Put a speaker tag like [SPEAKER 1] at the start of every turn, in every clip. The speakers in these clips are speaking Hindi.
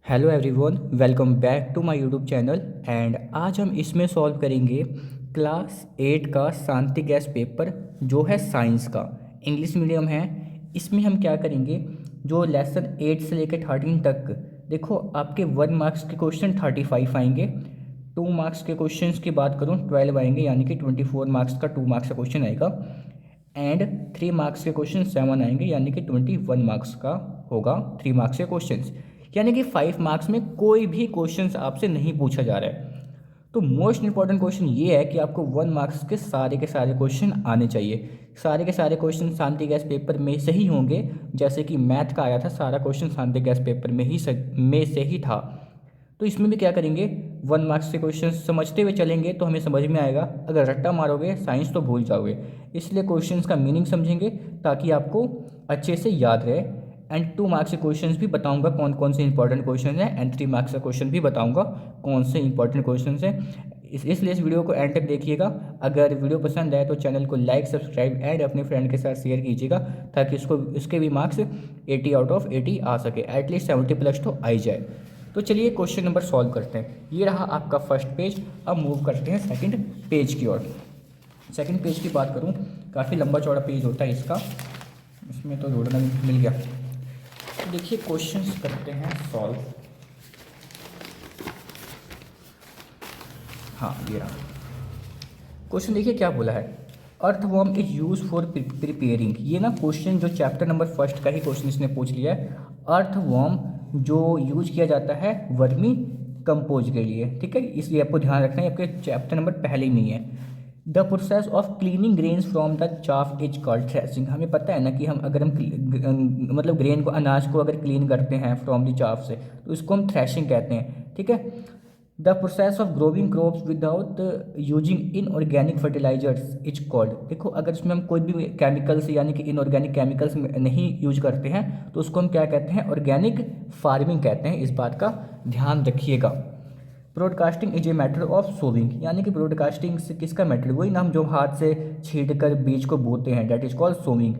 [SPEAKER 1] Hello everyone, welcome back to my YouTube channel. And आज हम इसमें सॉल्व करेंगे क्लास 8 का शांति गैस पेपर जो है साइंस का, इंग्लिश मीडियम है। इसमें हम क्या करेंगे, जो लेसन 8 से लेकर 13 तक, देखो आपके 1 मार्क्स के क्वेश्चन 35 आएंगे, 2 मार्क्स के क्वेश्चन की बात करूँ 12 आएंगे, यानी कि 24 मार्क्स का 2 मार्क्स का क्वेश्चन आएगा। एंड 3 मार्क्स के क्वेश्चन 7 आएंगे, यानी कि 21 मार्क्स का होगा 3 मार्क्स के क्वेश्चन। यानी कि 5 मार्क्स में कोई भी क्वेश्चन आपसे नहीं पूछा जा रहा है। तो मोस्ट इंपॉर्टेंट क्वेश्चन ये है कि आपको 1 मार्क्स के सारे क्वेश्चन आने चाहिए। सारे के सारे क्वेश्चन शांति गैस पेपर में से ही होंगे, जैसे कि मैथ का आया था, सारा क्वेश्चन शांति गैस पेपर में से ही था। तो इसमें भी क्या करेंगे, 1 मार्क्स के क्वेश्चन समझते हुए चलेंगे तो हमें समझ में आएगा। अगर रट्टा मारोगे साइंस तो भूल जाओगे, इसलिए क्वेश्चंस का मीनिंग समझेंगे ताकि आपको अच्छे से याद रहे। एंड 2 मार्क्स के क्वेश्चंस भी बताऊंगा कौन कौन से इंपॉर्टेंट क्वेश्चन हैं, एंड 3 मार्क्स का क्वेश्चन भी बताऊंगा कौन से इंपॉर्टेंट क्वेश्चन हैं। इसलिए इस वीडियो को एंड तक देखिएगा। अगर वीडियो पसंद आए तो चैनल को लाइक, सब्सक्राइब एंड अपने फ्रेंड के साथ शेयर कीजिएगा, ताकि इसके भी मार्क्स 80 आउट ऑफ 80 आ सके, एटलीस्ट 70 प्लस तो आ ही जाए। तो चलिए क्वेश्चन नंबर सॉल्व करते हैं। ये रहा आपका फर्स्ट पेज। अब मूव करते हैं सेकंड पेज की ओर। सेकंड पेज की बात करूँ, काफ़ी लंबा चौड़ा पेज होता है इसका, इसमें तो ढूंढना मिल गया। तो देखिए क्वेश्चंस करते हैं सॉल्व। हाँ, ये रहा क्वेश्चन। देखिए क्या बोला है, earthworm is use for preparing. ये ना क्वेश्चन जो चैप्टर नंबर फर्स्ट का ही क्वेश्चन इसने पूछ लिया है। अर्थवर्म जो यूज किया जाता है वर्मी कंपोज के लिए, ठीक है, इसलिए आपको ध्यान रखना है, आपके चैप्टर नंबर पहले ही नहीं है। The process of cleaning grains from the chaff is called threshing. हमें पता है ना कि हम अगर मतलब ग्रेन को, अनाज को अगर क्लीन करते हैं फ्रॉम द चाफ से, तो इसको हम थ्रेशिंग कहते हैं, ठीक है। The process of growing crops without using inorganic fertilisers is called. देखो अगर इसमें हम कोई भी केमिकल्स यानी कि इनऑर्गेनिक केमिकल्स नहीं यूज करते हैं तो उसको हम क्या कहते हैं, ऑर्गेनिक फार्मिंग कहते हैं। इस बात का ध्यान रखिएगा। Broadcasting is a matter of sowing, यानी कि ब्रॉडकास्टिंग से किसका मैटर, वही ना हम जो हाथ से छींट कर बीज को बोते हैं, that is called sowing.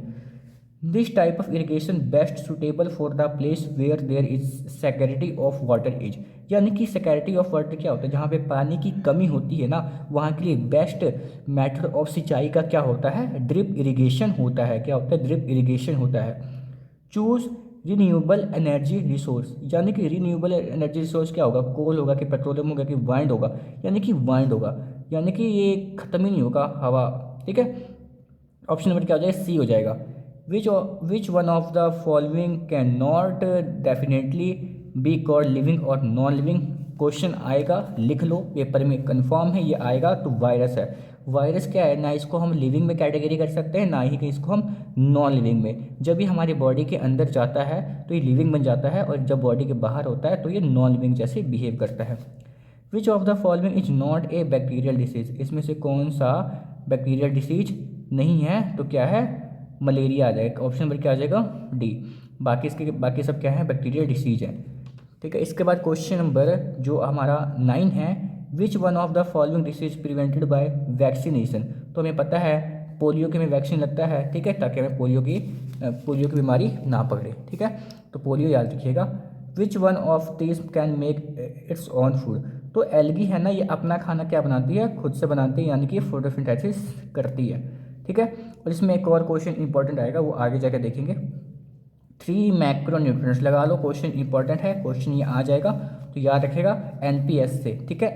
[SPEAKER 1] This type of irrigation best suitable for the place where there is security of water is. यानी कि सिक्योरिटी ऑफ वाटर क्या होता है, जहाँ पे पानी की कमी होती है ना, वहाँ के लिए बेस्ट मैथड ऑफ सिंचाई का क्या होता है, ड्रिप इरिगेशन होता है। क्या होता है, ड्रिप इरिगेशन होता है। चूज रिन्यूएबल एनर्जी रिसोर्स, यानी कि रिन्यूएबल एनर्जी रिसोर्स क्या होगा, कोल होगा कि पेट्रोलियम होगा कि वाइंड होगा, यानी कि वाइंड होगा, यानी कि ये खत्म ही नहीं होगा, हवा, ठीक है। ऑप्शन नंबर क्या हो जाएगा, सी हो जाएगा। Which one of the following can not definitely be called living और नॉन लिविंग। क्वेश्चन आएगा, लिख लो, पेपर में कंफर्म है ये आएगा। तो वायरस है। वायरस क्या है ना, इसको हम लिविंग में कैटेगरी कर सकते हैं, ना ही कि इसको हम नॉन लिविंग में। जब ये हमारी बॉडी के अंदर जाता है तो ये लिविंग बन जाता है, और जब बॉडी के बाहर होता है तो ये नॉन लिविंग जैसे बिहेव करता है। Which of the following is not a bacterial disease. इसमें से कौन सा बैक्टीरियल डिसीज नहीं है, तो क्या है, मलेरिया आ जाएगा। ऑप्शन नंबर क्या आ जाएगा, डी। बाकी सब क्या है, बैक्टीरियल डिसीज है, ठीक है। इसके बाद क्वेश्चन नंबर जो हमारा 9 है, which one of the following disease prevented by vaccination. तो हमें पता है पोलियो के में वैक्सीन लगता है, ठीक है, ताकि हमें पोलियो की बीमारी ना पकड़े, ठीक है। तो पोलियो याद रखिएगा। Which one of this can make its own food. तो एल्गी है ना, ये अपना खाना क्या बनाती है, खुद से बनाती है, यानी कि फोटोसिंथेसिस करती है, ठीक है। और इसमें एक और क्वेश्चन इंपॉर्टेंट आएगा, वो आगे जाकर देखेंगे। 3 मैक्रो न्यूट्रिएंट्स लगा लो, क्वेश्चन इंपॉर्टेंट है, क्वेश्चन ये आ जाएगा तो याद रखेगा एनपीएस से, ठीक है।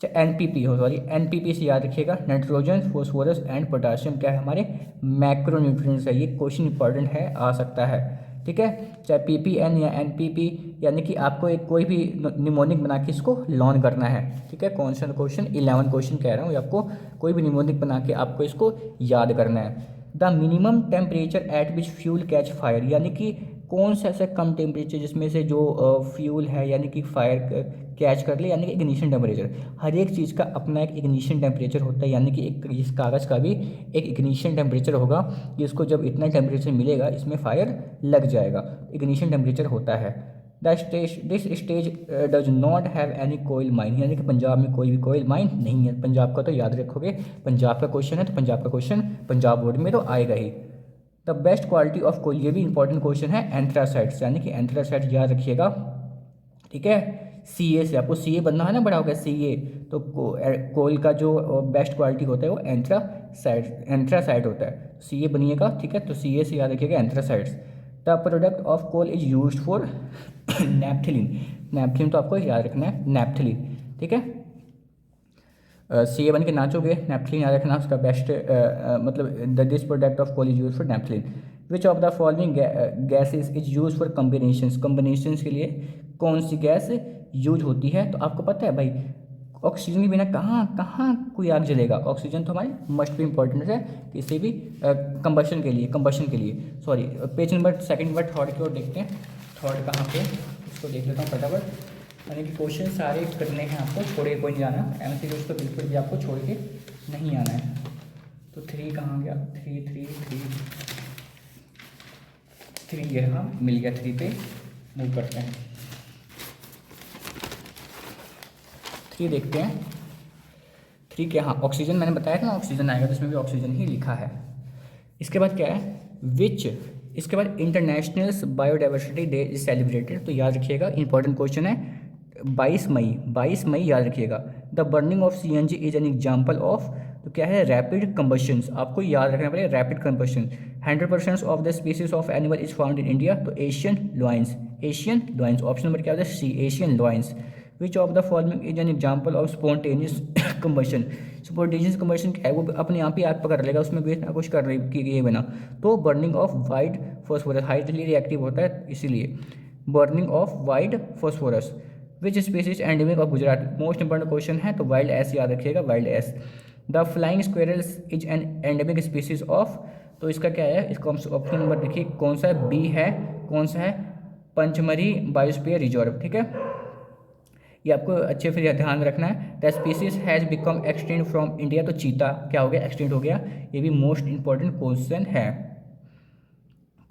[SPEAKER 1] एनपीपी हो, सॉरी, एनपीपी से याद रखिएगा। नाइट्रोजन, फॉस्फोरस एंड पोटाशियम क्या है, हमारे मैक्रो न्यूट्रिएंट्स है। ये क्वेश्चन इंपॉर्टेंट है, आ सकता है, ठीक है। चाहे पीपीएन या एनपीपी, यानी कि आपको एक कोई भी निमोनिक बना के इसको लर्न करना है, ठीक है। कौन सा क्वेश्चन, 11 क्वेश्चन कह रहा हूँ, आपको कोई भी निमोनिक बना के आपको इसको याद करना है। The minimum temperature at which fuel catch fire, यानी कि कौन सा ऐसा कम टेम्परेचर जिसमें से जो फ्यूल है यानी कि फायर कैच कर ले, यानी कि इग्निशन टेम्परेचर। हर एक चीज़ का अपना एक इग्निशन टेम्परेचर होता है, यानी कि एक इस कागज़ का भी एक इग्निशन टेम्परेचर होगा, जिसको जब इतना टेम्परेचर मिलेगा इसमें फायर लग जाएगा, इग्निशन टेम्परेचर होता है। This stage does not have any coal mine, यानी कि पंजाब में कोई भी कोयल माइन नहीं है। पंजाब का तो याद रखोगे, पंजाब का क्वेश्चन है तो पंजाब का क्वेश्चन पंजाब बोर्ड में तो आएगा ही। The best quality of coal, ये भी इंपॉर्टेंट क्वेश्चन है, एंथ्रासाइड्स, यानी कि एंथ्रासाइड्स याद रखिएगा, ठीक है। सी ए से आपको सी ए बनना है ना, बड़ा हो गया सी ए, तो कोल का जो बेस्ट क्वालिटी होता है वो एंथ्रासाइड होता है, सी ए बनिएगा, ठीक है। तो सी ए से याद रखिएगा anthracites. The product of coal is use for naphthalene, naphthalene तो आपको याद रखना है, नैप्थलीन, ठीक है। सी ए बन के नाचोगे, नैप्थलीन याद रखना उसका बेस्ट, मतलब the this product of coal is use for naphthalene. Which of the following gases is use for combinations, combinations के लिए कौन सी गैस यूज होती है? तो आपको पता है भाई, ऑक्सीजन के बिना कहाँ कहाँ कोई आग जलेगा, ऑक्सीजन तो हमारे मस्ट भी इंपॉर्टेंट है किसी भी कंबशन के लिए sorry. Page number second number third की ओर देखते हैं, थर्ड कहाँ पे, इसको देख लेता हूँ फटाफट। यानी कि क्वेश्चन सारे करने हैं आपको, छोड़ के कोई नहीं जाना, एमसीक्यूज तो बिल्कुल भी आपको छोड़ के नहीं आना है। तो थ्री कहाँ गया, थ्री ये रहा, मिल गया, थ्री पे मूव करते हैं। थ्री देखते हैं, थ्री के, हाँ ऑक्सीजन मैंने बताया था ना, ऑक्सीजन आएगा तो इसमें भी ऑक्सीजन ही लिखा है। इसके बाद क्या है, विच, इसके बाद international biodiversity day is celebrated, तो याद रखिएगा इंपॉर्टेंट क्वेश्चन है, 22 मई याद रखिएगा। The burning of CNG is an example of, तो क्या है, रैपिड कंबशंस, आपको याद रखना पड़ेगा rapid combustion. 100% of the species of animal is found in India, तो एशियन लॉयंस, ऑप्शन नंबर क्या होता है, C, Asian lions. Which of the following is an example of spontaneous combustion, spontaneous combustion क्या है, वो अपने आप ही आग पकड़ लेगा, उसमें भी कुछ कर रही किए बिना। तो burning of wide phosphorus, hydrogen reactive होता है इसीलिए, burning of wide phosphorus. Which species endemic of Gujarat, most important question है, तो वाइल्ड एस याद रखिएगा, wild ass. The flying squirrels is an endemic species of, तो इसका क्या है, इसको ऑप्शन नंबर देखिए कौन सा है, बी है, कौन सा है, पंचमरी बायोस्फीयर रिजर्व, ठीक है। ये आपको अच्छे से ध्यान रखना है। The species has become extinct from India, तो चीता क्या हो गया, एक्सटिंक्ट हो गया, ये भी मोस्ट इंपॉर्टेंट क्वेश्चन है।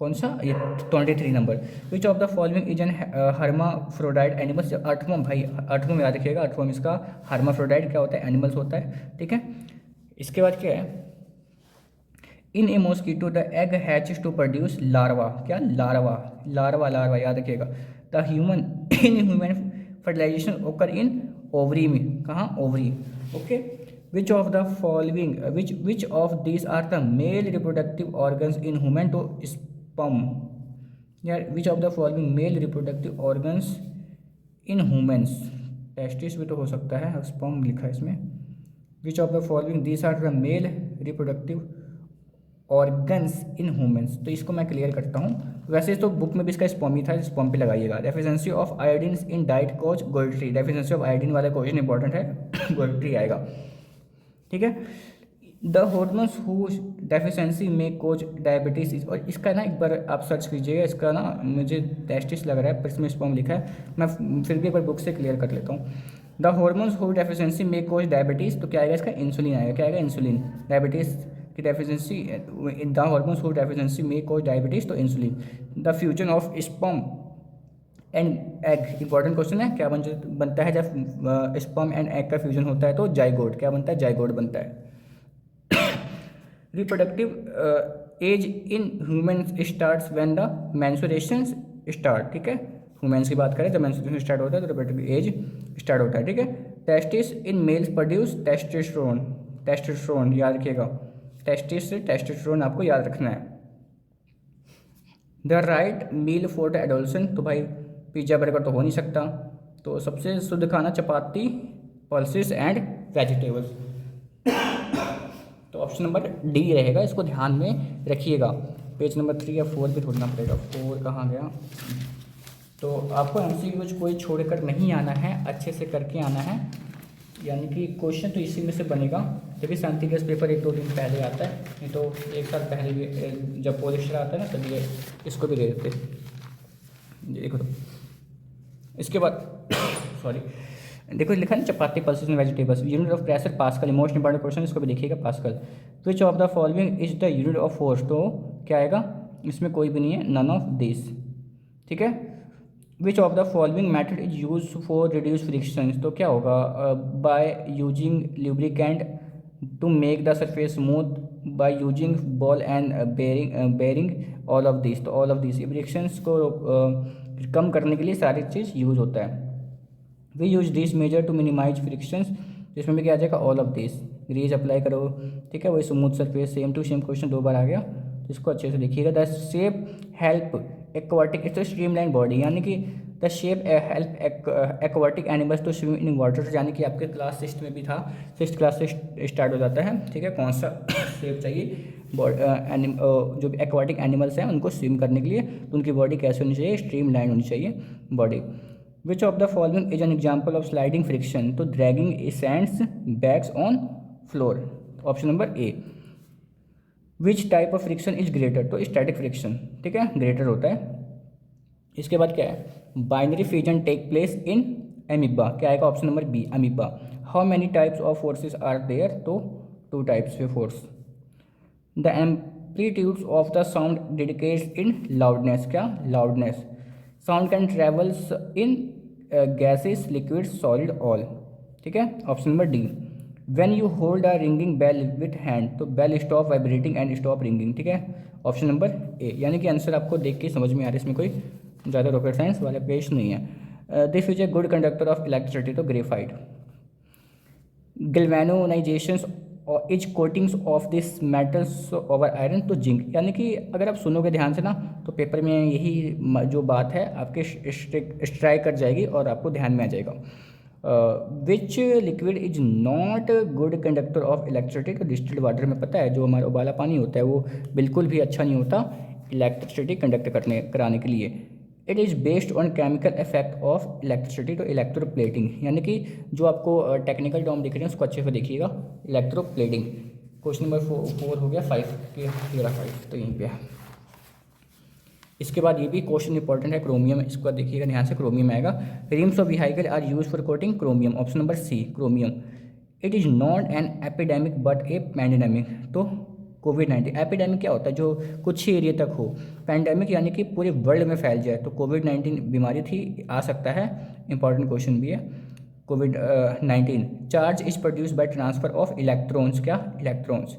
[SPEAKER 1] कौन सा, ये 23 number. Which of the following is N hermaphrodite animals, आठवां भाई, आठवां में याद रखिएगा, आठवां में इसका हर्माफ्रोडाइट क्या होता है, एनिमल्स होता है, ठीक है। इसके बाद क्या है, in a mosquito the egg hatches to produce larva, क्या, लार्वा याद रखिएगा। The human in human fertilization occur in ovary में, कहाँ, ovary, okay. Which of the following, which of this are the male reproductive organs in human, तो स्पर्म, यार which of the following male reproductive organs in humans, testis भी तो हो सकता है, स्पर्म लिखा है इसमें। Which of the following this are the male reproductive organs in humans, तो इसको मैं क्लियर करता हूँ। वैसे तो बुक में भी इसका स्पर्म ही था, स्पर्म पे लगाइएगा। Deficiency of iodine in diet cause goitre, deficiency of iodine वाला क्वेश्चन इंपॉर्टेंट है, गोल्ट्री आएगा, ठीक है। द हार्मोन्स हु डेफिशिएंसी में कोज डायबिटीज इज, और इसका ना एक बार आप सर्च कीजिएगा, इसका ना मुझे टेस्टिस लग रहा है पर इसमें स्पर्म लिखा है, मैं फिर भी एक बार बुक से क्लियर कर लेता हूँ। द हार्मोन्स हु डेफिशिएंसी में कोज डायबिटीज, तो क्या आएगा इसका, इंसुलिन आएगा, क्या आएगा, इंसुलिन। डायबिटीज की deficiency, the hormones who deficiency में कोज डायबिटीज, तो insulin. The fusion of sperm and egg, important question है, क्या बनता है जब स्पर्म एंड एग का फ्यूजन होता है, तो जाइगोट, क्या बनता है, जाइगोट बनता है। Reproductive age in humans starts when the menstruation start, ठीक है, ह्यूमन्स की बात करें जब मेंस्ट्रुएशन स्टार्ट होता है तो रिप्रोडक्टिव एज स्टार्ट होता है, ठीक है। Testis in males produce testosterone याद रखिएगा, टेस्टिस से टेस्टोस्टेरोन आपको याद रखना है। The right meal for the adolescent, तो भाई पिज्ज़ा बर्गर तो हो नहीं सकता, तो सबसे शुद्ध खाना चपाती, पल्सेस एंड वेजिटेबल्स, तो ऑप्शन नंबर डी रहेगा, इसको ध्यान में रखिएगा। पेज नंबर 3 या 4 पे ढूंढना पड़ेगा, 4 कहाँ गया। तो आपको एमसीक्यूज कोई छोड़कर नहीं आना है, अच्छे से करके आना है, यानी कि क्वेश्चन तो इसी में से बनेगा। जब भी शांति गैस पेपर 1-2 दिन पहले आता है, नहीं तो एक साल पहले भी जब पोलिस्टर आता है ना, तब ये इसको भी दे देते, देखो। तो इसके बाद सॉरी, देखो लिखा है chapati, pulses and vegetables, unit of pressure pascal, most important question, इसको भी देखिएगा, pascal. Which of the following is the unit of force, तो क्या आएगा, इसमें कोई भी नहीं है, नन ऑफ दिस, ठीक है। Which of the following method is use for reduce friction, तो क्या होगा, by using lubricant to make the surface smooth by using ball and bearing all of this. तो ऑल ऑफ दिस, ये फ्रिक्शंस को कम करने के लिए सारी चीज़ यूज होता है। We use this measure to minimise frictions, जिसमें भी क्या आ जाएगा all of this. Grease apply करो, ठीक है, वही smooth surface, same to same question 2 बार आ गया, इसको अच्छे से देखिएगा। द शेप हेल्प एक्वाटिक तो स्ट्रीमलाइन बॉडी, यानी कि the shape help aquatic animals to swim in water, यानी कि आपके क्लास 6 में भी था, 6th क्लास से स्टार्ट हो जाता है, ठीक है। कौन सा शेप चाहिए जो एक्वाटिक एनिमल्स हैं उनको स्विम करने के लिए, तो उनकी बॉडी कैसे होनी चाहिए, स्ट्रीमलाइन होनी चाहिए body. Which of the following is an example of sliding friction, तो dragging sands bags on floor, option number A. Which type of friction is greater, तो स्टैटिक फ्रिक्शन, ठीक है, ग्रेटर होता है। इसके बाद क्या है, binary fusion take place in amoeba, क्या आएगा, option number B amoeba. How many types of forces are there, तो 2 types of force. The amplitudes of the sound decays in loudness, क्या loudness. Sound can travels in gases liquids solid all, ठीक है, option number D. When you hold a ringing bell with hand, तो bell stop vibrating and stop ringing, ठीक है, ऑप्शन नंबर ए। यानी कि आंसर आपको देख के समझ में आ रहा है, इसमें कोई ज़्यादा रॉकेट साइंस वाला पेश नहीं है। This is a good conductor of electricity, तो graphite. Galvanizations is coatings of this metals over iron, तो जिंक। यानी कि अगर आप सुनोगे ध्यान से ना, तो पेपर में यही जो बात है आपके स्ट्राइक कर जाएगी और आपको ध्यान में आ जाएगा। विच liquid is not good conductor of electricity, तो डिस्टिल्ड वाटर में पता है जो हमारा उबाला पानी होता है वो बिल्कुल भी अच्छा नहीं होता इलेक्ट्रिसिटी कंडक्ट कराने के लिए। It is based on chemical effect of electricity, तो इलेक्ट्रोप्लेटिंग, यानी कि जो आपको टेक्निकल टर्म दिख रहे हैं उसको अच्छे से देखिएगा, इलेक्ट्रोप्लेटिंग। क्वेश्चन नंबर 4 हो गया, 5 के 5 तो यहीं पे है। इसके बाद ये भी क्वेश्चन इंपॉर्टेंट है, क्रोमियम, इसको देखिएगा ध्यान से, क्रोमियम आएगा। Rims of vehicle are use for coating chromium, option number C chromium. It is not an epidemic but a pandemic, तो कोविड-19। एपिडेमिक क्या होता है, जो कुछ ही एरिया तक हो। पैंडेमिक यानी कि पूरे वर्ल्ड में फैल जाए, तो कोविड-19 बीमारी थी, आ सकता है, इंपॉर्टेंट क्वेश्चन भी है। कोविड-19 charge is produce by transfer of electrons, क्या electrons.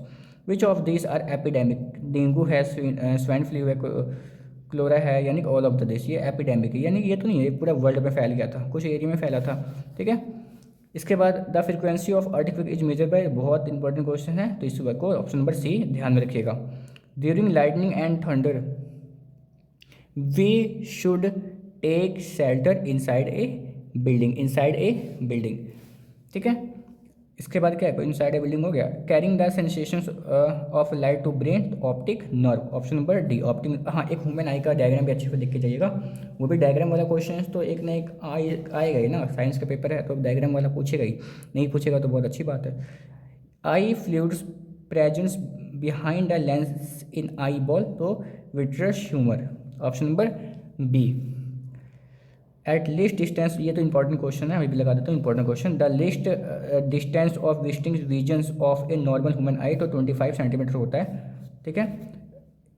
[SPEAKER 1] Which of this are epidemic, dengue है, स्वाइन फ्लू है, क्लोरा है, यानी कि ऑल ऑफ द दिस, ये एपिडेमिक है, यानी ये तो नहीं है पूरा वर्ल्ड में फैल गया था, कुछ एरिया में फैला था, ठीक है। इसके बाद the frequency of earthquake is measure by, बहुत इंपॉर्टेंट क्वेश्चन है, तो इस को ऑप्शन नंबर सी ध्यान में रखिएगा। During lightning and thunder we should take shelter inside a building, ठीक है। इसके बाद क्या है, इनसाइड ए बिल्डिंग हो गया। Carrying the sensations of light to brain, optic nerve, option number D optic. हाँ, एक ह्यूमन आई का डायग्राम भी अच्छे से देख के जाइएगा, वो भी डायग्राम वाला क्वेश्चन है, तो एक ना एक आएगा ही ना, साइंस का पेपर है तो डायग्राम वाला पूछेगा ही, नहीं पूछेगा तो बहुत अच्छी बात है। Eye fluids presence behind the lens in eyeball, तो vitreous humour, option number B. At least distance, ये तो इंपॉर्टेंट क्वेश्चन है, अभी भी लगा देता हूँ important question. The least distance of visiting visions of a normal human eye, तो 25 सेंटीमीटर होता है, ठीक है।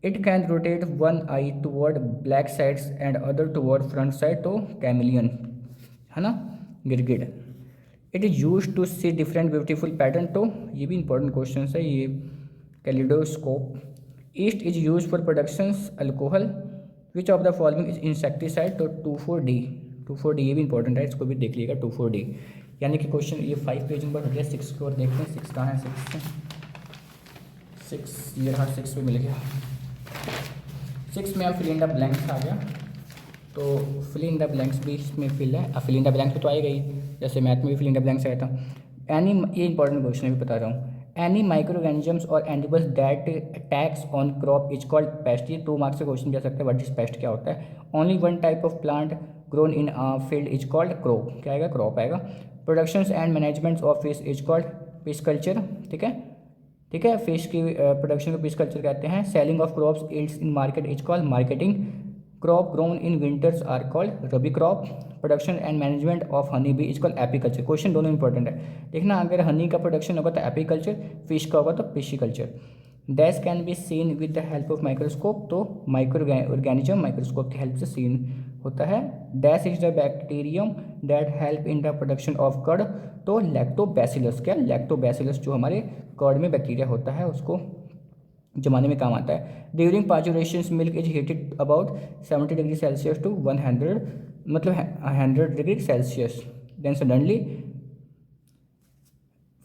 [SPEAKER 1] It can rotate one eye toward black sides and other toward front side, तो कैमिलियन है ना, गिरगिट। It is use to see different beautiful pattern, तो ये भी इंपॉर्टेंट क्वेश्चन है, ये kaleidoscope. Yeast is use for productions alcohol. Which of the following is insecticide, तो 24D, ये भी इंपॉर्टेंट है, इसको भी देख लीजिएगा 24D। यानी कि क्वेश्चन ये 5 पेज नंबर हो गया, 6 की ओर देखते हैं, 6 कहाँ है, 6 ये रहा, 6 पे मिल गया। 6 में अब फिल इन द ब्लैंक्स आ गया, तो फिल इन द ब्लैंक्स भी इसमें फिल है, अब फिल इन द ब्लैंक्स तो आएगा ही, जैसे मैथ में भी फिल इन द ब्लैंक्स आया था। एनी, ये इंपॉर्टेंट क्वेश्चन है, भी बता रहा हूँ। एनी माइक्रो ऑर्गेनिजम्स और animals that attacks on crop is called paste, ये 2 मार्क्स से क्वेश्चन जा सकता है, व्हाट इज पेस्ट क्या होता है। Only one type of plant grown in a field is called crop, क्या आएगा, क्रॉप आएगा। Productions and management of fish is called fish culture, ठीक है, फिश की प्रोडक्शन को फिश कल्चर कहते हैं। Selling of crops yields in market is called marketing. Crop grown in winters are called rabi crop. Production and management of honey bee is called apiculture. Question दोनों इंपॉर्टेंट है, देखना, अगर हनी का प्रोडक्शन होगा तो एपीकल्चर, फिश का होगा तो pisciculture. Dash can be seen with the help of microscope, तो माइक्रो ऑर्गेनिज्म माइक्रोस्कोप की हेल्प से सीन होता है। Dash is the bacterium that help in the production of curd, तो लैक्टोबैसिलस, क्या लैक्टोबैसिलस जो हमारे कर्ड में बैक्टीरिया होता है उसको जमाने में काम आता है। During pasteurisation milk is heated about 70 degree Celsius to 100, मतलब 100 degree Celsius. Then suddenly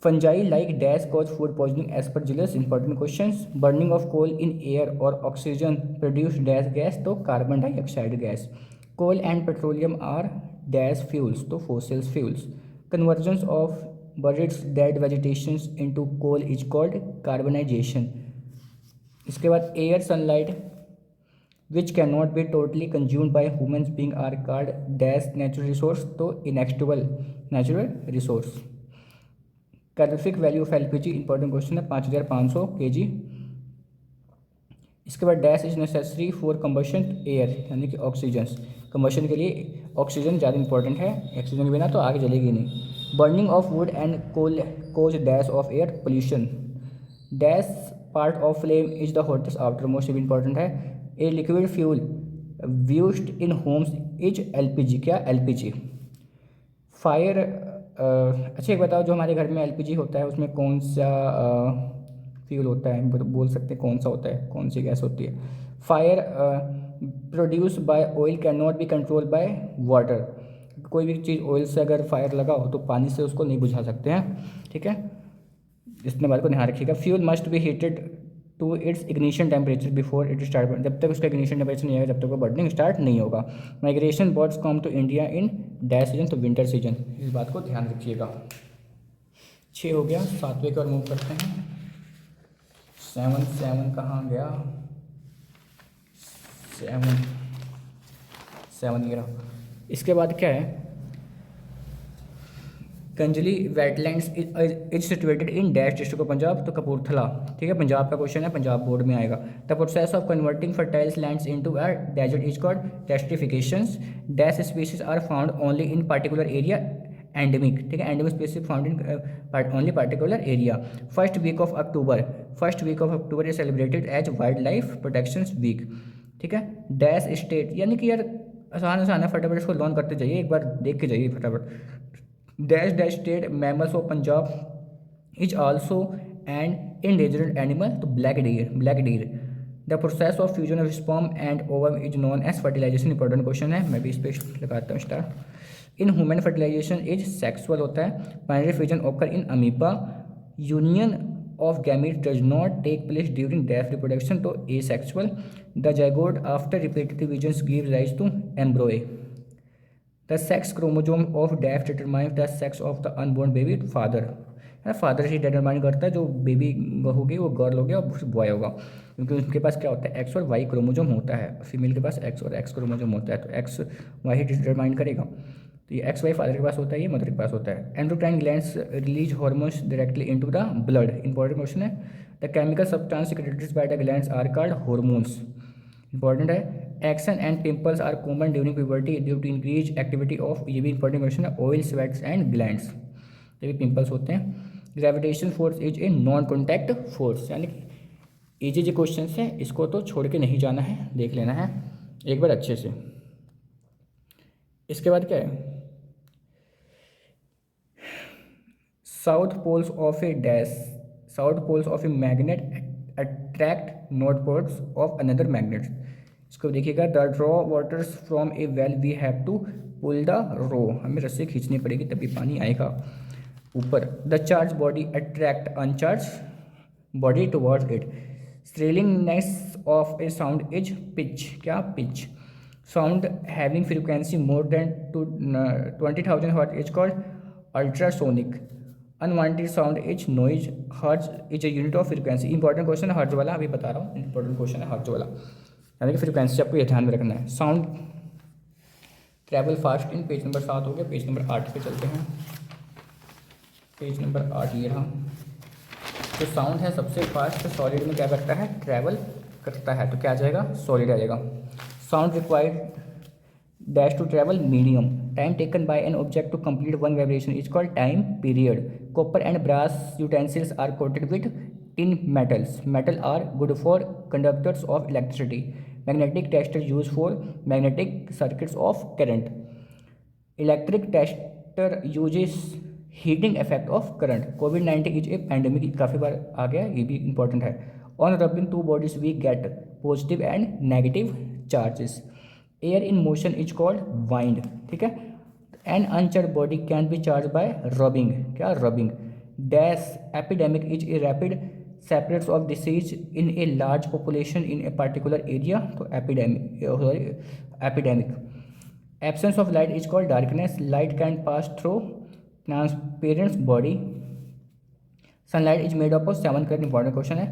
[SPEAKER 1] fungi like dash cause food poisoning aspergillus. Important question. Burning of coal in air और ऑक्सीजन प्रोड्यूस डैश गैस, तो carbon dioxide gas. Coal and petroleum are dash fuels, तो fossils fuels. Conversion of birds dead vegetation into coal is called carbonisation. इसके बाद air sunlight which can not be totally consumed by humans being are called dash natural resource, तो inexhaustible natural resource. Calorific value of LPG, important question है, 5500 kg। इसके बाद dash is necessary for combustion air, यानी कि ऑक्सीजन। कंबशन के लिए ऑक्सीजन ज़्यादा इंपॉर्टेंट है, ऑक्सीजन के बिना तो आग जलेगी नहीं। Burning of wood and coal cause dash of air pollution. Dash part of flame is the hottest after most, भी इंपॉर्टेंट है। A liquid fuel used in homes is LPG, क्या एलपीजी। फायर अच्छा एक बताओ, जो हमारे घर में एलपीजी होता है उसमें कौन सा फ्यूल होता है, बोल सकते हैं कौन सा होता है, कौन सी गैस होती है। Fire produce by oil can not B control by water. कोई भी चीज़ ऑयल से अगर फायर लगाओ तो पानी से उसको नहीं बुझा सकते हैं, ठीक है, इसने बात को ध्यान रखिएगा। Fuel must be heated to its ignition temperature before it start, जब तक उसका इग्निशन टेम्परेचर नहीं आएगा जब तक वो बर्निंग स्टार्ट नहीं होगा। Migration birds come to India in dash season, तो विंटर सीजन, इस बात को ध्यान रखिएगा। 6 हो गया, 7वें की ओर मूव करते हैं। 7 कहाँ गया, 7 ये रहा। इसके बाद क्या है, Kanjli wetlands is situated in dash district of Punjab, तो कपूरथला, ठीक है, पंजाब का क्वेश्चन है, पंजाब बोर्ड में आएगा। The process of converting fertile lands into a desert is called desertifications. Dash species are found only in particular area, endemic, ठीक है, endemic species found in only particular area. First week of October is celebrated as wild life protection week, ठीक है। डैश स्टेट, यानी कि यार आसान है, फटाफट इसको लर्न करते जाइए, एक बार देख के जाइए फटाफट। Dash dash state mammals of Punjab is also an endangered animal, तो black deer. The process of fusion of sperm and ovum is known as fertilisation, important question है, मैं भी इस पर लगाता हूँ star. In human fertilisation is sexual होता है। Binary fusion occur in amoeba. Union of gamete does not take place during dash reproduction, तो asexual. The zygote after repeated division give rise to embryo. The sex chromosome of dash determine the sex of the unborn baby, father है, फादर ही डिटरमाइन करता है जो बेबी होगी वो गर्ल हो गया और बॉय होगा, क्योंकि उनके पास क्या होता है, एक्स और वाई क्रोमोजोम होता है, फीमेल के पास एक्स और एक्स क्रोमोजोम होता है, तो एक्स वाई डिटरमाइन करेगा। तो ये एक्स वाई फादर के पास होता है, ये मदर के पास होता है। Endocrine glands release hormones directly into the blood, important question है। The chemical substance secreted by the glands are called hormones, important है। Acne and pimples are common during puberty due to increase activity of, ये भी इंपॉर्टेंट क्वेश्चन है, ऑयल स्वेट्स एंड ग्लैंड्स, ये भी पिंपल्स होते हैं। Gravitation force is a non contact force, यानी कि इजी जो क्वेश्चन है इसको तो छोड़ के नहीं जाना है, देख लेना है एक बार अच्छे से। इसके बाद क्या है, south poles of a dash, south poles of a magnet attract north poles of another magnet. इसको देखिएगा, the draw waters from a well we have to pull the rope, हमें रस्सी खींचनी पड़ेगी तभी पानी आएगा ऊपर। The charge body attract uncharged body towards it. Shrillness of a sound is pitch, क्या pitch. Sound having frequency more than 20,000 hertz is called ultrasonic. Unwanted sound is noise, hertz is a unit of frequency, important question है हर्ट्ज वाला, अभी बता रहा हूँ, इंपॉर्टेंट क्वेश्चन है हर्ट्ज वाला, यानी कि फ्रीक्वेंसी आपको ये ध्यान में रखना है। Sound travel fast in, page number 7 हो गया, पेज नंबर 8 पे चलते हैं। पेज नंबर 8 ये रहा। तो साउंड है सबसे फास्ट, सॉलिड में क्या करता है, ट्रैवल करता है, तो क्या आ जाएगा, सॉलिड आ जाएगा। Sound required dash to travel medium. Time taken by an object to complete one vibration is called time period. Copper and brass utensils are coated with tin metals, metal are good for conductors of electricity. Magnetic tester use for magnetic circuits of current. Electric tester uses heating effect of current. कोविड-19 इज ए पैंडेमिक, काफ़ी बार आ गया, ये भी इंपॉर्टेंट है। On rubbing two bodies we get positive and negative charges. Air in motion is called wind, ठीक है। An uncharged body can be charge by rubbing, क्या rubbing. Dash epidemic is a rapid spread of disease in a large population in a particular area, तो epidemic, sorry epidemic. Absence of light is called darkness, light can pass through transparent body. Sunlight is made up of 7 colour, important question है।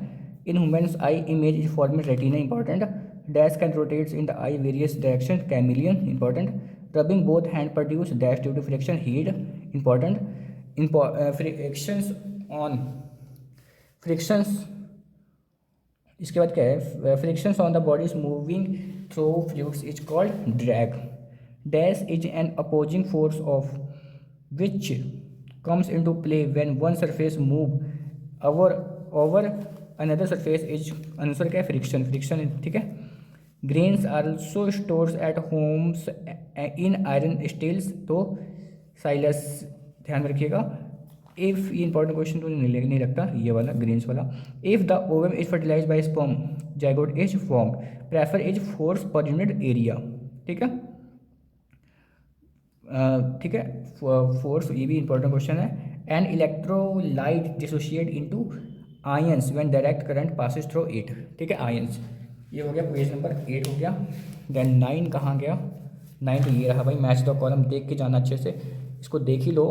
[SPEAKER 1] In humans eye image is form retina, important. Dash can rotates in the eye various direction, chameleon, important. Rubbing both hand produce dash due to friction, heat, important. Frictions on frictions, इसके बाद क्या है, frictions on the body is moving through fluids is called drag. Dash is an opposing force of which comes into play when one surface move over another surface is answer क्या है, फ्रिक्शन, फ्रिक्शन, ठीक है। Grains also stores at homes in iron steels, तो साइलस, ध्यान में रखिएगा। इफ, ये इंपॉर्टेंट क्वेश्चन तो नहीं रखता ये वाला ग्रेन्स वाला। If the ovum is fertilize by sperm zygote is form, prefer is force per unit area, ठीक है, ठीक है। फोर्स, ये भी इंपॉर्टेंट क्वेश्चन है। An electrolyte dissociate into ions when direct current passes through it, ठीक है, आयंस। ये हो गया पेज नंबर 8 हो गया। देन 9 कहाँ गया, 9 तो ये रहा भाई, मैच द कॉलम, देख के जाना अच्छे से, इसको देख ही लो।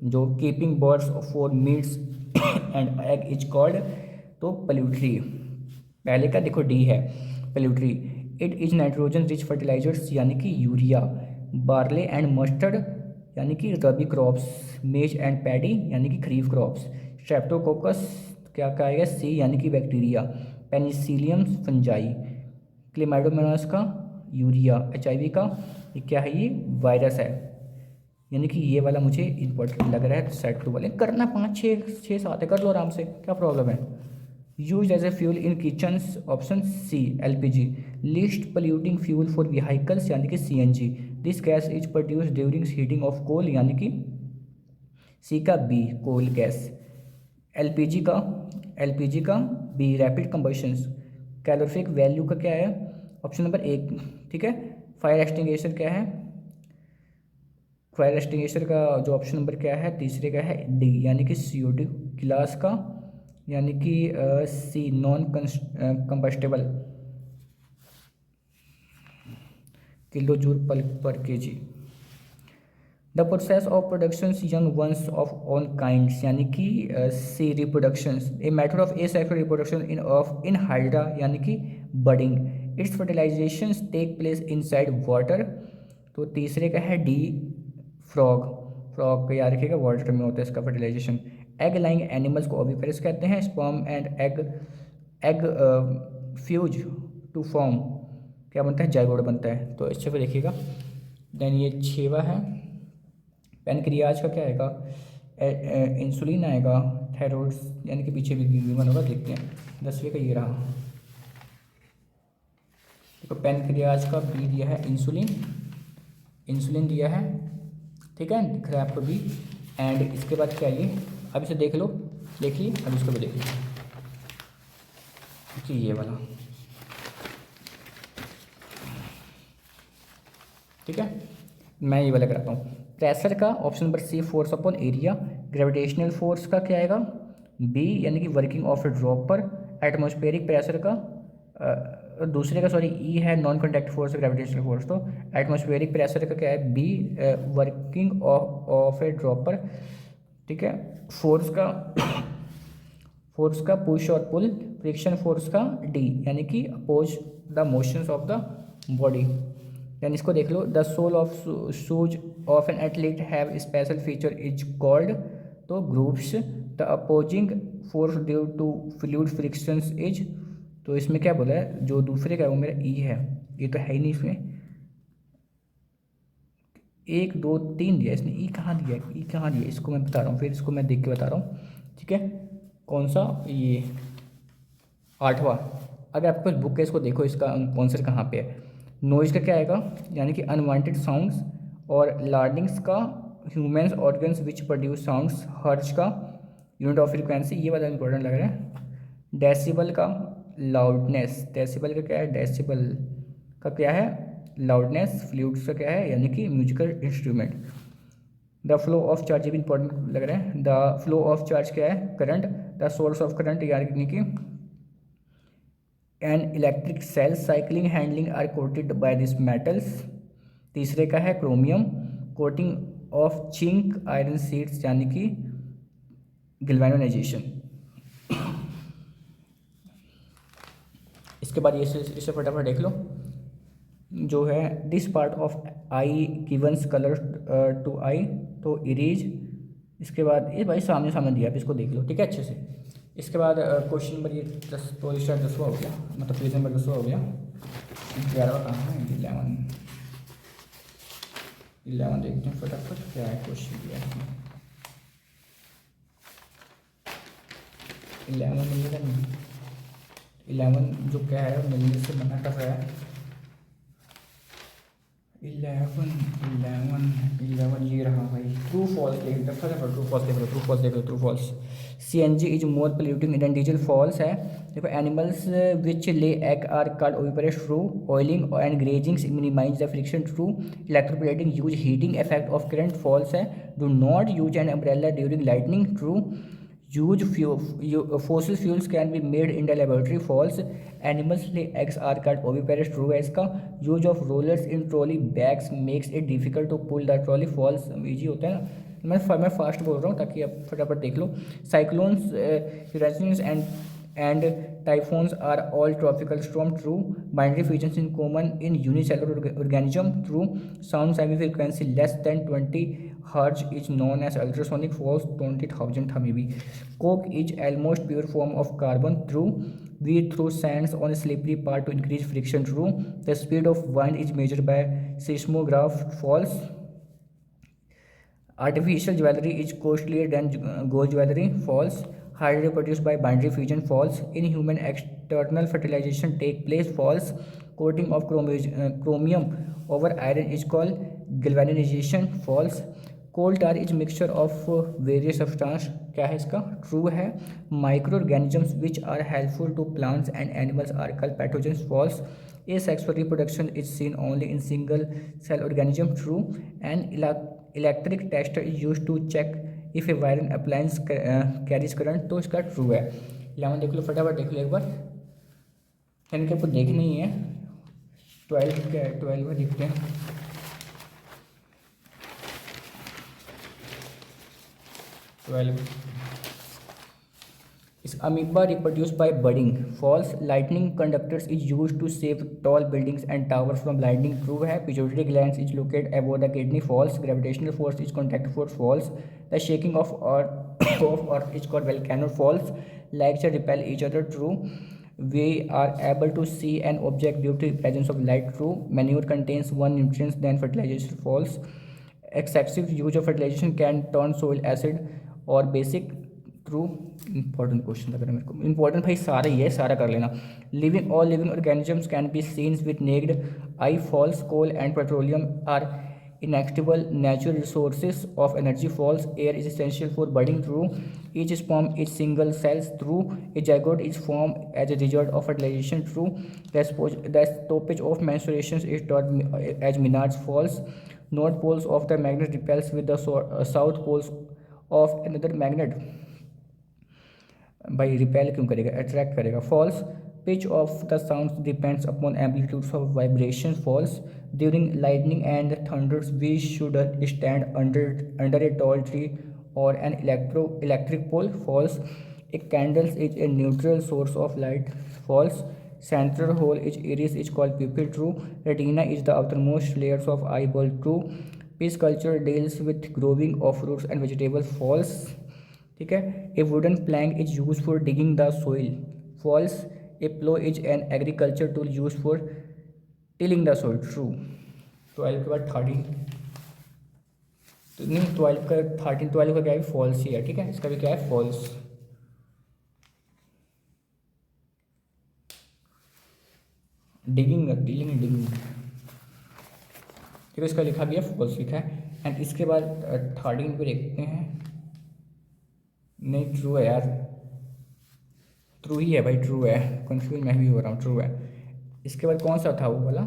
[SPEAKER 1] जो keeping birds for meats and egg is called, तो पोल्ट्री, पहले का देखो डी है poultry. It is nitrogen rich fertilizers यानी कि यूरिया। बार्ले एंड मस्टर्ड यानी कि rabi crops. Maize and paddy यानी कि खरीफ क्रॉप्स। स्ट्रेप्टोकोकस क्या आएगा, सी यानी कि बैक्टीरिया। Penicillium fungi. क्लेमाइडोमोनास का यूरिया। HIV का ये क्या है, ये वायरस है, यानी कि ये वाला मुझे इंपॉर्टेंट लग रहा है। सेट 2 वाले करना 5 6 7 कर लो आराम से, क्या प्रॉब्लम है। Use as a fuel in kitchens, option C LPG। Least polluting fuel for vehicles यानी कि CNG। This gas is produce during heating of coal यानी कि सी का बी, कोल गैस। LPG का B, rapid combustions. Calorific value का क्या है, ऑप्शन नंबर 1, ठीक है। फायर एक्सटिंग्विशर क्या है, फायर एक्सटिंग्विशर का जो ऑप्शन नंबर क्या है, तीसरे का है डी यानी कि CO2। गिलास का यानी कि C, non combustible, kilo joule per kg। The process of production young ones of own kinds यानी कि C, reproduction. A method of asexual reproduction in hydra यानी कि budding. It's fertilisation take place inside water, तो तीसरे का है डी, फ्रॉग। फ्रॉग का याद रखिएगा, वाटर में होता है इसका फर्टिलाइजेशन। एग लाइंग एनिमल्स को ओविपेरस कहते हैं। Sperm and egg fuse to form, क्या बनता है, जाइगोट बनता है, तो अच्छे से देखिएगा। देन ये 6वां है, पैनक्रियाज का क्या आएगा, इंसुलिन आएगा। थायराइड्स यानी कि पीछे भी गिवन होगा, देखते हैं। 10वें का ये रहा, देखो पैनक्रियाज का बी दिया है इंसुलिन, इंसुलिन दिया है, ठीक है, दिख रहा है आपको भी। एंड इसके बाद क्या ये, अब इसे देख लो, देखिए, अब इसको भी देख लो, देखिए ये वाला, ठीक है। मैं ये वाला कराता हूँ। प्रेशर का option number C, force upon area. Gravitational force का क्या आएगा, बी यानी कि वर्किंग ऑफ ए ड्रॉप पर। एटमॉस्फेरिक प्रेशर का दूसरे का सॉरी ई है, non contact force, gravitational force. तो एटमॉस्फेरिक प्रेशर का क्या है, B, working of a drop पर, ठीक है। फोर्स का पुश और पुल। फ्रिक्शन फोर्स का डी यानी कि oppose the motions of the body. यानी इसको देख लो, the sole of shoes of an athlete have special feature is called, तो grooves. The opposing force due to fluid frictions is, तो इसमें क्या बोला है, जो दूसरे का है वो मेरा ई है, ये तो है ही नहीं इसमें, 1 2 3 दिया इसने, ई कहाँ दिया, ई कहाँ दिया, इसको मैं बता रहा हूँ, फिर इसको मैं देख के बता रहा हूँ, ठीक है। कौन सा, ये 8वां, अगर आपके पास बुक है इसको देखो, इसका आंसर कहाँ पे है। नॉइज़ का क्या आएगा, यानी कि अनवांटेड साउंड्स। और लार्डिंग्स का humans organs which produce sounds. हर्ज का यूनिट ऑफ फ्रिक्वेंसी, ये वाला इंपॉर्टेंट लग रहा है। डेसिबल का लाउडनेस, डेसिबल का क्या है, डेसिबल का क्या है, लाउडनेस, फ्लूट्स का क्या है यानी कि musical instrument. The flow of charge, ये भी इंपॉर्टेंट लग रहा है। द फ्लो ऑफ चार्ज क्या है, current. The source of current यानी कि an electric cell cycling handling are coated by this metals. तीसरे का है chromium, coating of zinc iron seeds यानी कि गैल्वेनाइजेशन। इसके बाद ये इसे फटाफट देख लो, जो है this part of eye gives colour to eye, तो इरेज। इसके बाद ये भाई सामने सामने दिया, आप इसको देख लो, ठीक है अच्छे से। इसके बाद क्वेश्चन नंबर ये 10, तो स्टार्ट 10वां हो गया, मतलब पेज नंबर 10वां हो गया। 11वां कहाँ है, 11 देखते हैं फटाफट क्या है क्वेश्चन दिया है। 11 जो क्या है मिलने से मना कर रहा है। 11 ये रहा भाई, ट्रू फॉल्स देख लो फटाफट, ट्रू फॉल्स देख लो, ट्रू फॉल्स देख लो, true false. CNG is more polluting than diesel, false है। देखो animals which lay egg are called oviparous, true. Oiling and greasing minimise the friction, true. Electroplating use heating effect of current, false है। Do not use an umbrella during lightning, true. Huge fossil fuels can be made in the laboratory, false. Animals lay eggs are called oviparous, true है इसका। Use of rollers in trolley bags makes it difficult to pull the trolley, false। Easy होता है ना, मैं फास्ट बोल रहा हूँ ताकि आप फटाफट देख लो। Cyclones, hurricanes and typhoons are all tropical storm, true. Binary fusions in common in unicellular organism, true. Sound semi frequency less than 20 hertz is known as ultrasonic, false। 20,000 था maybe। Coke is almost pure form of carbon, true. We throw sands on a slippery part to increase friction, true. The speed of wind is measured by seismograph, false. Artificial jewelry is costlier than gold jewelry, false. Hydrogen produced by binary fusion, false. In human, external fertilization take place, false. Coating of chromium over iron is called galvanization, false. Coal tar is mixture of various substance, क्या है इसका, ट्रू है। Microorganisms which are helpful to plants and animals are called pathogens, false. Asexual reproduction is seen only in single cell organism, true. And electric tester is use to check if a wiring appliance carries current, तो इसका ट्रू है। 11 देख लो फटाफट, देख लो एक बार, यानी कि आपको देखना ही है। 12 क्या है, 12 में देखते हैं। 12 is amoeba reproduced by budding, false. Lightning conductors is used to save tall buildings and towers from lightning, true है। Pituitary glands is located above the kidney, false. Gravitational force is contact force, false. The shaking of earth is called volcano, false. Lights repel each other, true. We are able to see an object due to the presence of light, true. Manure contains one nutrient than fertilization, false. Excessive use of fertilization can turn soil acid or basic, true. Important question लग रहा है मेरे को, इंपॉर्टेंट भाई सारा ही है, सारा कर लेना। Living all living organisms can be seen with naked eye, false. Coal and petroleum are inexhaustible natural resources of energy, false. Air is essential for budding, true. Each sperm is single cells, true. A zygote is formed as a result of fertilization, true. The stoppage of menstruation is taught as menarche, false. North poles of the magnet repels with the south poles of another magnet, भाई रिपेल क्यों करेगा, अट्रैक्ट करेगा, false. Pitch of the sound depends upon amplitudes of vibration, false. During lightning and thunders we should stand under a tall tree और an electric pole, false. A candles is a neutral source of light, false. Central hole is iris is called pupil, true. Retina is the outermost layers of eye ball, true. Pisciculture deals with growing of fruits and vegetables, false. ठीक है। A wooden plank is use for digging the soil, false. A plough is an agriculture tool use for tilling the soil, true. 12 के बाद 13, तो नहीं 12 का 13, 12 का क्या है, फॉल्स ही है, ठीक है। इसका भी क्या है, फॉल्स। डिगिंग डिगिंग, ठीक है, इसका लिखा गया फॉल्स लिखा है। एंड इसके बाद 13 पे देखते हैं, नहीं ट्रू है यार, ट्रू ही है भाई, ट्रू है, कंफ्यूज मैं भी हो रहा हूँ, ट्रू है। इसके बाद कौन सा था वो वाला,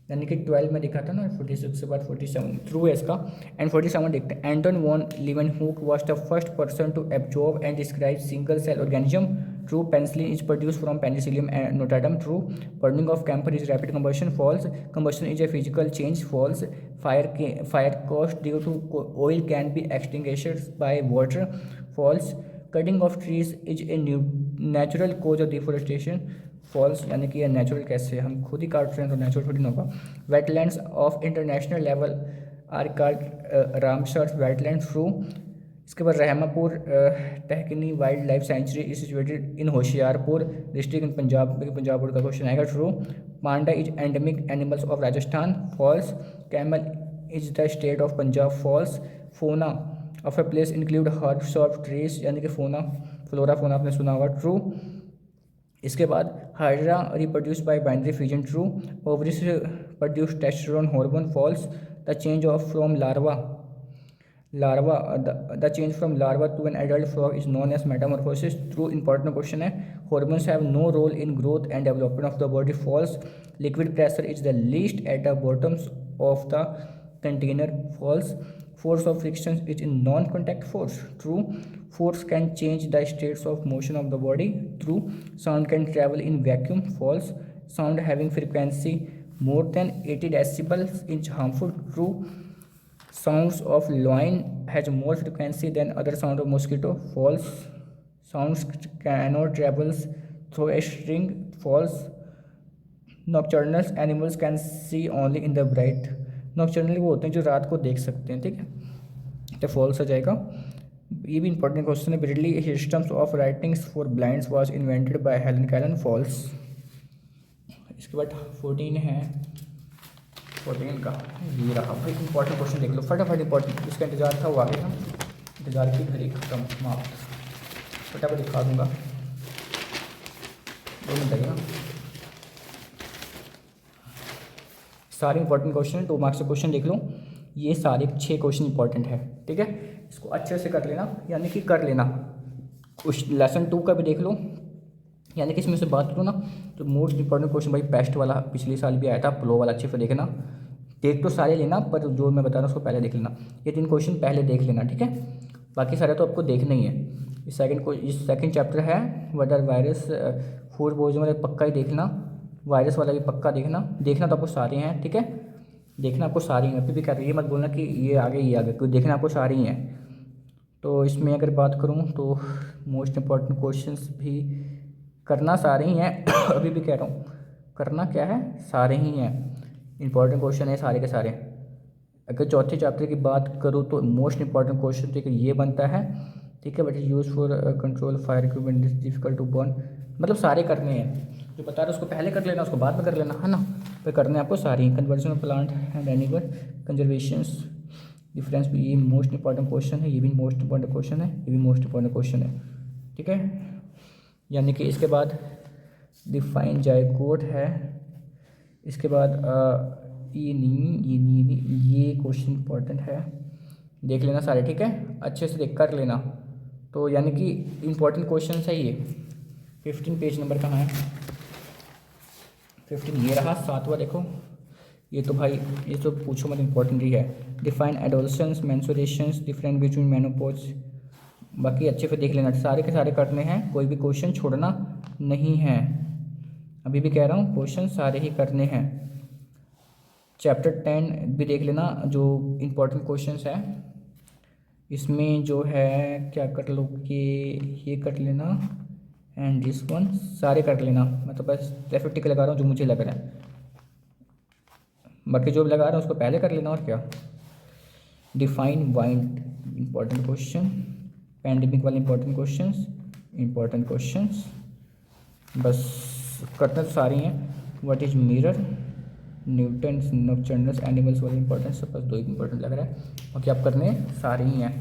[SPEAKER 1] यानी कि 12 में दिखा था ना, 46 के बाद 47, थ्रू है इसका। एंड 47 देखते हैं। Anton von Leeuwenhoek was the first person to observe and describe single cell organism. True. Penicillin is produce from penicillium notatum. True. Burning of camphor is rapid combustion. False. Combustion is a physical change. False. Fire caused due to oil can be extinguished by water. False. Cutting of trees is a natural cause of deforestation. False, यानी कि ये नेचुरल कैसे, हम खुद ही काट रहे हैं तो नेचुरल थोड़ी ना होगा। Wetlands of international level are called Ramsar wetland. True. इसके बाद Rahmapur Takhni wild life sanctuary is situated in Hoshiarpur district in Punjab, Punjab board का क्वेश्चन आएगा। True. Panda is endemic animals of Rajasthan. False. Camel is the state of Punjab. False. Fauna of a place include herbs of trees, यानी कि फोना फ्लोरा फोना आपने सुना होगा। ट्रू। इसके बाद hydra reproduce by binary fusion. True. Ovaries produce testosterone hormone. False. The change of from larva the change from larva to an adult frog is known as metamorphosis. True. Important question है। Hormones have no role in growth and development of the body. False. Liquid pressure is the least at the bottoms of the container. False. Force of friction is in non-contact force. True. Force can change the states of motion of the body. True. Sound can travel in vacuum. False. Sound having frequency more than 80 decibels is harmful. True. Sounds of lion has more frequency than other sound of mosquito. False. Sounds cannot travel through a string. False. Nocturnal animals can see only in the bright. Nocturnal वो होते हैं जो रात को देख सकते हैं, ठीक है, तो फॉल्स आ जाएगा। ये भी इंपॉर्टेंट क्वेश्चन है। Braille systems of writings for blinds was invented by Helen Keller. False. इसके बाद 14 है, 14 का ये रहा भाई, इंपॉर्टेंट क्वेश्चन देख लो फटाफट। इंपॉर्टेंट, इसका इंतजार था वो आगे ना, इंतजार की घड़ी खत्म समाप्त, फटाफट दिखा दूंगा, 2 मिनट लगेगा। सारे इंपॉर्टेंट क्वेश्चन 2 मार्क्स के क्वेश्चन देख लो, ये सारे 6 क्वेश्चन इंपॉर्टेंट है, ठीक है, इसको अच्छे से कर लेना, यानी कि कर लेना। कुछ लेसन 2 का भी देख लो, यानी कि इसमें से बात करो ना तो मोस्ट इंपॉर्टेंट क्वेश्चन भाई पेस्ट वाला पिछले साल भी आया था, प्लो वाला अच्छे से देखना, देख तो सारे लेना पर जो मैं बता रहा हूँ उसको पहले देख लेना, ये 3 क्वेश्चन पहले देख लेना, ठीक है, बाकी सारे तो आपको देखना ही है। इस सेकंड चैप्टर है वडर वायरस फूड बोझ वाले पक्का ही देखना, वायरस वाला भी पक्का देखना तो आपको सारे हैं, ठीक है, देखना आपको सारी हैं, अभी भी कर रही है, मत बोलना कि ये आगे क्योंकि देखना आपको सारी हैं। तो इसमें अगर बात करूँ तो मोस्ट इम्पॉर्टेंट क्वेश्चंस भी करना सारे ही हैं अभी भी कह रहा हूँ, करना क्या है, सारे ही हैं, इंपॉर्टेंट क्वेश्चन है सारे के सारे। अगर चौथे चैप्टर की बात करूँ तो मोस्ट इंपॉर्टेंट क्वेश्चन ठीक है ये बनता है, ठीक है, but use for control fire equipment is difficult to burn, मतलब सारे करने हैं, जो बता रहे उसको पहले कर लेना, उसको बाद में कर लेना, है ना, फिर करने आपको सारी। Conversion of plant and animal conservations difference भी ये मोस्ट इंपॉर्टेंट क्वेश्चन है, ये भी मोस्ट इंपॉर्टेंट क्वेश्चन है, ये भी मोस्ट इंपॉर्टेंट क्वेश्चन है, ठीक है। यानी कि इसके बाद डिफाइन जायगोट है, इसके बाद ये क्वेश्चन इंपॉर्टेंट है, देख लेना सारे, ठीक है, अच्छे से देख कर लेना। तो यानी कि इंपॉर्टेंट क्वेश्चन है ये। 15 पेज नंबर कहाँ है, 15 ये रहा, 7वां देखो, ये तो भाई ये तो पूछो मत, इंपॉर्टेंट ही है। Define adolescence मेंस्ट्रुएशंस different between menopause, बाकी अच्छे से देख लेना, सारे के सारे करने हैं, कोई भी क्वेश्चन छोड़ना नहीं है, अभी भी कह रहा हूँ क्वेश्चन सारे ही करने हैं। चैप्टर 10 भी देख लेना, जो इम्पोर्टेंट क्वेश्चंस है इसमें जो है क्या कर लो कि ये कर लेना एंड दिस वन सारे कर लेना, मैं तो बस टिक लगा रहा हूँ जो मुझे लग रहा है, बाकी जो भी लगा रहा है उसको पहले कर लेना, और क्या। Define wind important question, pandemic वाले इंपॉर्टेंट क्वेश्चंस बस करते तो सारे हैं। What is mirror, Newton nocturnal animals वाले इंपॉर्टेंट, सब बस 2 इंपॉर्टेंट लग रहा है, बाकी आप करने सारे ही हैं।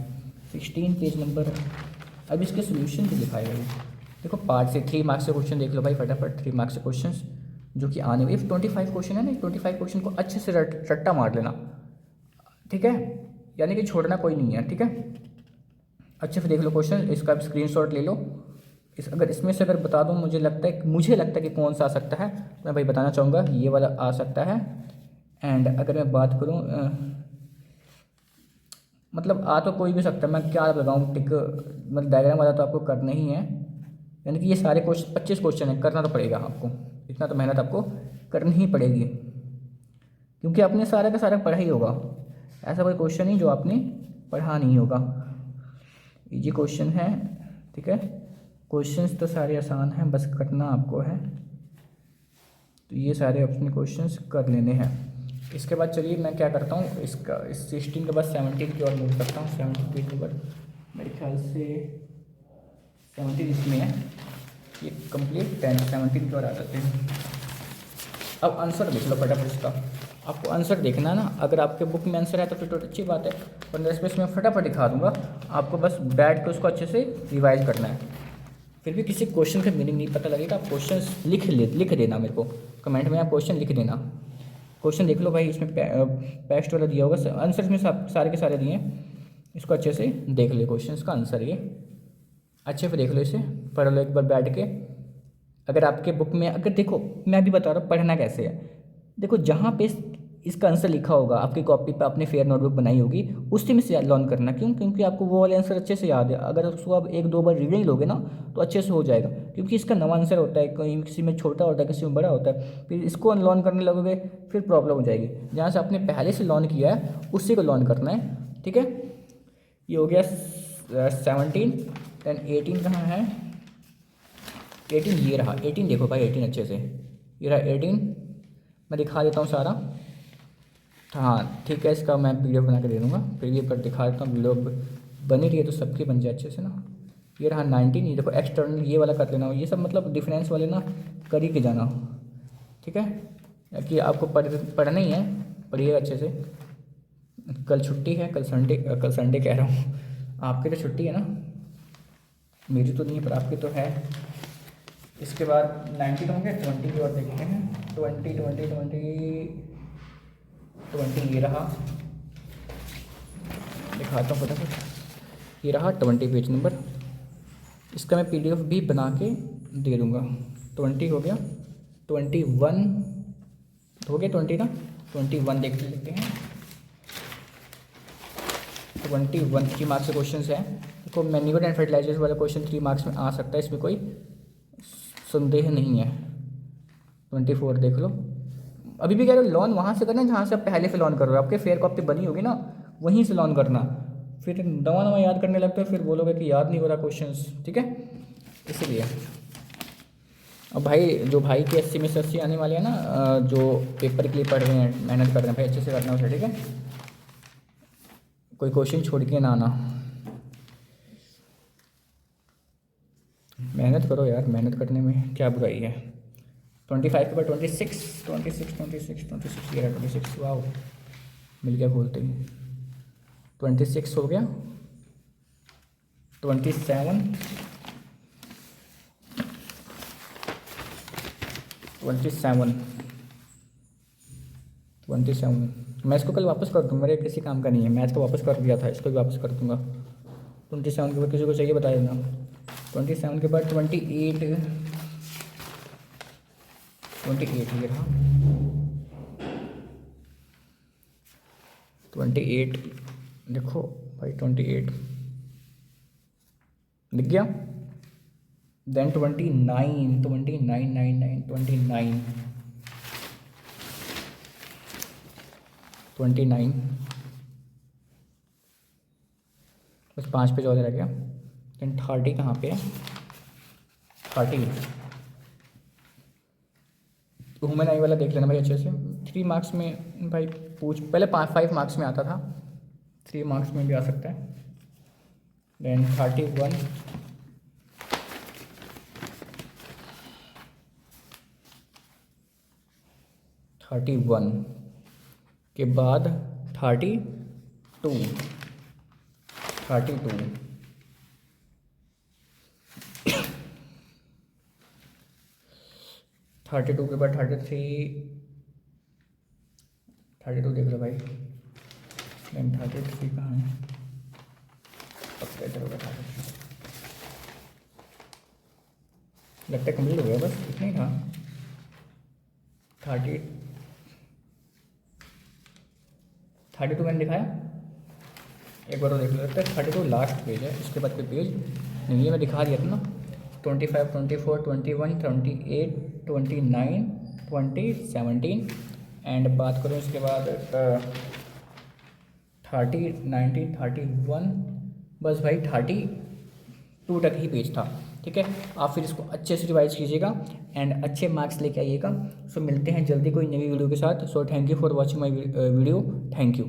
[SPEAKER 1] 16 पेज नंबर, अब इसके सोल्यूशन भी दिखाए गए, देखो पार्ट से 3 मार्क्स से क्वेश्चन देख लो भाई फटाफट, 3 मार्क्स से क्वेश्चन जो कि आने वाले 25 क्वेश्चन है ना, 25 क्वेश्चन को अच्छे से रट्टा मार लेना, ठीक है, यानी कि छोड़ना कोई नहीं है, ठीक है, अच्छे से देख लो क्वेश्चन, इसका स्क्रीनशॉट ले लो, अगर इसमें से अगर बता दूँ, मुझे लगता है कि कौन सा आ सकता है, तो मैं भाई बताना चाहूँगा ये वाला आ सकता है। एंड अगर मैं बात करूँ मतलब आ तो कोई भी सकता है, मैं क्या लगाऊँ टिक, मतलब डायग्राम वाला तो आपको करना ही है। यानी कि ये सारे क्वेश्चन 25 क्वेश्चन है, करना तो पड़ेगा आपको, इतना तो मेहनत आपको करनी ही पड़ेगी, क्योंकि आपने सारा का सारा पढ़ा ही होगा। ऐसा कोई क्वेश्चन नहीं जो आपने पढ़ा नहीं होगा। इजी क्वेश्चन है, ठीक है। क्वेश्चंस तो सारे आसान हैं, बस करना आपको है। तो ये सारे अपने क्वेश्चंस कर लेने हैं। इसके बाद चलिए मैं क्या करता हूँ, इस 16 के बाद 17 की ओर मूव करता हूँ। 17 पेज नंबर मेरे ख्याल से 17 इसमें है, ये कंप्लीट 10 17 की ओर आ जाते हैं। अब आंसर देख लो फटाफट इसका, आपको आंसर देखना है ना। अगर आपके बुक में आंसर है तो फिर तो अच्छी बात है, 15 स्पेस में फटाफट दिखा दूंगा, आपको बस बैठ के उसको अच्छे से रिवाइज करना है। फिर भी किसी क्वेश्चन का मीनिंग नहीं पता लगेगा, आप क्वेश्चन लिख देना मेरे को कमेंट में, आप क्वेश्चन लिख देना। क्वेश्चन देख लो भाई, इसमें पेस्ट वाला दिया होगा, आंसर इसमें सारे के सारे दिए हैं, इसको अच्छे से देख लो। क्वेश्चन का आंसर ये अच्छे से देख लो, इसे पढ़ लो एक बार बैठ के। अगर आपके बुक में, अगर देखो मैं भी बता रहा हूँ पढ़ना कैसे है, देखो जहाँ पे इसका आंसर लिखा होगा आपकी कॉपी पे, आपने फेयर नोटबुक बनाई होगी, उसी में से लर्न करना। क्यों? क्योंकि आपको वो वाले आंसर अच्छे से याद है। अगर उसको आप 1-2 बार रीडिंग लोगे ना तो अच्छे से हो जाएगा, क्योंकि इसका नवा आंसर होता है, कहीं किसी में छोटा होता है, किसी में बड़ा होता है। फिर इसको लर्न करने लगोगे फिर प्रॉब्लम हो जाएगी। जहाँ से आपने पहले से लर्न किया है उसी को लर्न करना है, ठीक है। ये हो गया 17। दैन 18 कहाँ है? 18 ये रहा। 18 देखो भाई, 18 अच्छे से, ये रहा 18। मैं दिखा देता हूँ सारा, हाँ ठीक है। इसका मैं वीडियो बना के दे दूँगा, वीडियो पर दिखा देता हूँ। वीडियो बनी रही है तो सबकी बन जाए अच्छे से ना। ये रहा 19, ये देखो एक्सटर्नल ये वाला कर लेना। ये सब मतलब डिफरेंस वाले ना कर ही के जाना, ठीक है। कि आपको पढ़ना ही है, पढ़िएगा अच्छे से। कल छुट्टी है, कल संडे कह रहा हूँ, आपकी तो छुट्टी है ना, मेरी तो नहीं है पर आपकी तो है। इसके बाद 19 होंगे, 20 की ओर देखते हैं। 20 ये रहा, दिखाता हूँ फटाफट। ये रहा 20 पेज नंबर, इसका मैं PDF भी बना के दे दूँगा। 20 हो गया, 21 हो गया, 20 ना, 21 देख लेते हैं। 21 3 मार्क्स के क्वेश्चन हैं। देखो मैन्यूअल एंड फर्टिलाइजर्स वाला क्वेश्चन 3 मार्क्स में आ सकता है, इसमें कोई संदेह नहीं है। 24 देख लो। अभी भी कह रहे हो लॉन वहाँ से करना जहाँ से आप पहले से लॉन कर रहे हो, आपके फेयर कॉपी बनी होगी ना, वहीं से लॉन करना। फिर नवा याद करने लगते हो, फिर बोलोगे कि याद नहीं हो रहा क्वेश्चंस, ठीक है, इसीलिए। अब भाई जो भाई के 80 में से 80 आने वाले हैं ना, जो पेपर के लिए पढ़ रहे हैं, मेहनत कर रहे हैं भाई, अच्छे से करना उसे, ठीक है। कोई क्वेश्चन छोड़ के ना आना, मेहनत करो यार, मेहनत करने में क्या बुराई है। 25 के बाद 26 ये रहा 26, वाह मिल गया खोलते ही। 26 हो गया, 27 मैं इसको कल वापस कर दूँ, मेरे किसी काम का नहीं है, मैथ को वापस कर दिया था, इसको भी वापस कर दूँगा। 27 के बाद किसी को चाहिए बता देना। 27 के बाद 28 ये रहा। 28 देखो भाई, 28 लिख गया। देन 29 बस 5 पेज और रह गया। देन 30 कहाँ पे है? 30 ह्यूमन आई वाला देख लेना भाई अच्छे से। 3 मार्क्स में भाई पूछ, पहले 5 मार्क्स में आता था, 3 मार्क्स में भी आ सकता है। देन 31 के बाद 32 32 के बाद 32 देख लो भाई। देन 33 कहाँ है? पक्का इधर होगा 33। लगता है कंप्लीट हो गया, बस इतना ही था। 32 मैंने दिखाया, एक बार और देख लो। लगता है 32 लास्ट पेज है, इसके बाद कोई पेज नहीं, ये मैं दिखा दिया था ना। 25, 24, 21, 28, 29, 20, 17 एंड बात करूँ इसके बाद 30, 19, 31, बस भाई 32 तक ही पेज था। ठीक है, आप फिर इसको अच्छे से रिवाइज कीजिएगा एंड अच्छे मार्क्स लेके आइएगा। सो मिलते हैं जल्दी कोई नई वीडियो के साथ। So thank you for watching my video, thank you.